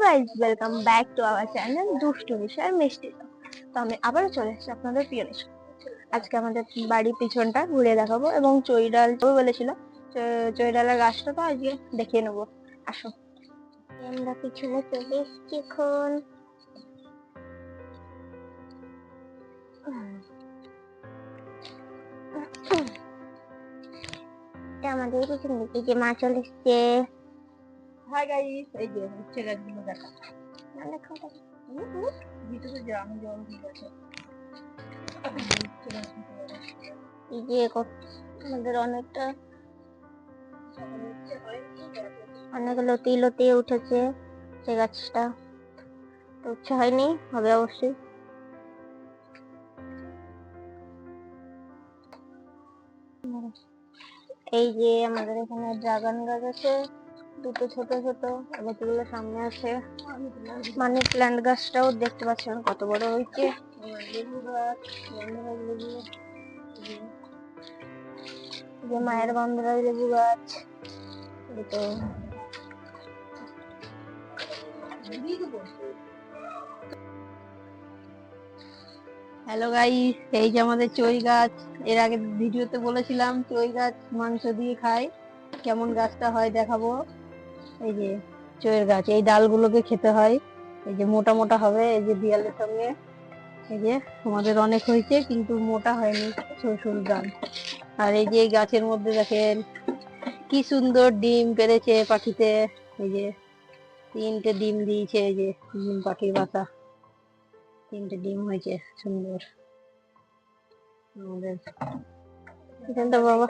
Guys, welcome back to our channel দুষ্টু বিষয় মিষ্টি। তো আমি আবারও চলে এসেছি আপনাদের প্রিয় নিশা। আজকে আমাদের বাড়ির পিছনটা ঘুরে দেখাবো এবং চই ডাল বলেছিল, চই ডালের গাছটা তো আজকে দেখিয়ে নেবো। আসো, আমরা পিছনে চলে এসেছি এখন। আমাদের পিছন দিকে যে মা চলে এসছে। হাই গাইস, এই যে হচ্ছে গাছগুলো দেখা ভিতরে যা আমি জল দিয়ে আছে। এই যে আমাদের অনেক লতি লতি উঠেছে, সে গাছটা তো উচ্ছে হয়নি, হবে অবশ্যই। এই যে আমাদের এখানে ড্রাগন গাছ আছে, দুটো ছোট ছোট, বাকিগুলো সামনে আছে। মানি প্ল্যান্ট গাছটাও দেখতে পাচ্ছেন কত বড় হয়েছে। লেবু গাছ, যে মায়ের গন্ধরাজ লেবু গাছ। তো হ্যালো গাইস, এই যে আমাদের চই গাছ। এর আগে ভিডিওতে বলেছিলাম চই গাছ মাংস দিয়ে খায়, কেমন গাছটা হয় দেখাবো। এই যে চইয়ের গাছ, এই ডালগুলোকে খেতে হয়। এই যে মোটা মোটা হবে, এই যে বিয়ালের সঙ্গে। এই যে আমাদের অনেক হয়েছে কিন্তু মোটা হয়নি, শ্বশুর গান। আর এই যে এই গাছের মধ্যে দেখেন কি সুন্দর ডিম পেড়েছে পাখিতে। এই যে 3টে ডিম দিয়েছে, এই যে ডিম পাখির বাসা, 3টে ডিম হয়েছে সুন্দর। আমাদের বাবা,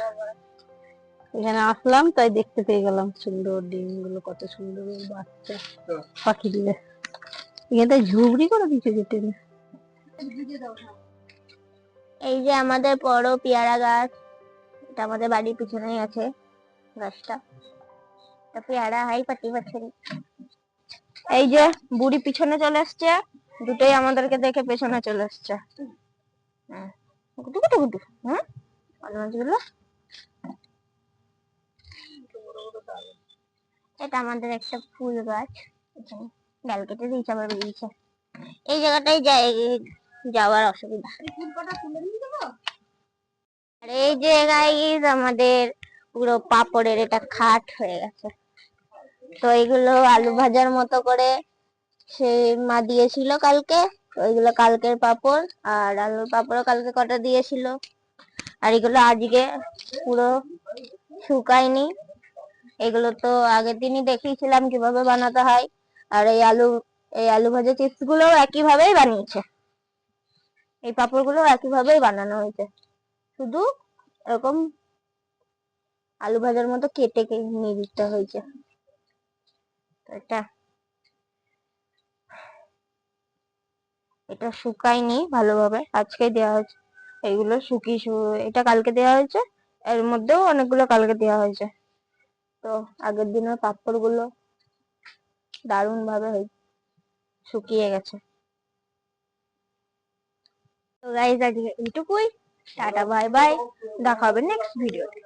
এখানে আসলাম তাই দেখতে পেয়ে গেলাম সুন্দর ডিম গুলো, কত সুন্দর বাচ্চা পাখি দিলে। এখানে ঝুবড়ি করে দিচ্ছে যেতে। এই যে আমাদের বড় পেয়ারা গাছ, এটা আমাদের বাড়ির পিছনেই আছে গাছটা। পেয়ারা হাই পাটি পাচ্ছি। এই যে বুড়ি পিছনে চলে আসছে, দুটোই আমাদেরকে দেখে পেছনে চলে আসছে। গুটু গুটু গুটু। মাছগুলো, এটা আমাদের একটা ফুল গাছ, ডাল কেটে দিয়েছে আবার বেরিয়েছে। এই জায়গাটাই যাওয়ার অসুবিধা। আর এই যে গাইস আমাদের পুরো পাপড়ের এটা খাট হয়ে গেছে। তো এইগুলো আলু ভাজার মতো করে সে মা দিয়েছিল কালকে, ওইগুলো কালকের পাপড়। আর আলুর পাপড়ও কালকে কটা দিয়েছিল। আর এগুলো আজকে পুরো শুকায়নি। এগুলো তো আগের দিনই দেখিয়েছিলাম কিভাবে বানাতে হয়। আর এই আলু ভাজা চিপস গুলো একই ভাবেই বানিয়েছে, এই পাপড় গুলো একই ভাবেই বানানো হয়েছে, শুধু এরকম আলু ভাজার মতো কেটে নিয়ে দিতে হয়েছে। এটা শুকায়নি ভালোভাবে, আজকে দেওয়া হয়েছে। এইগুলো এটা কালকে দেওয়া হয়েছে, এর মধ্যেও অনেকগুলো কালকে দেওয়া হয়েছে। তো আগের দিনের পাপড় গুলো দারুণ ভাবে শুকিয়ে গেছে। তো গাইস আজকে এইটুকুই, টাটা বাই বাই, দেখা হবে নেক্সট ভিডিওতে।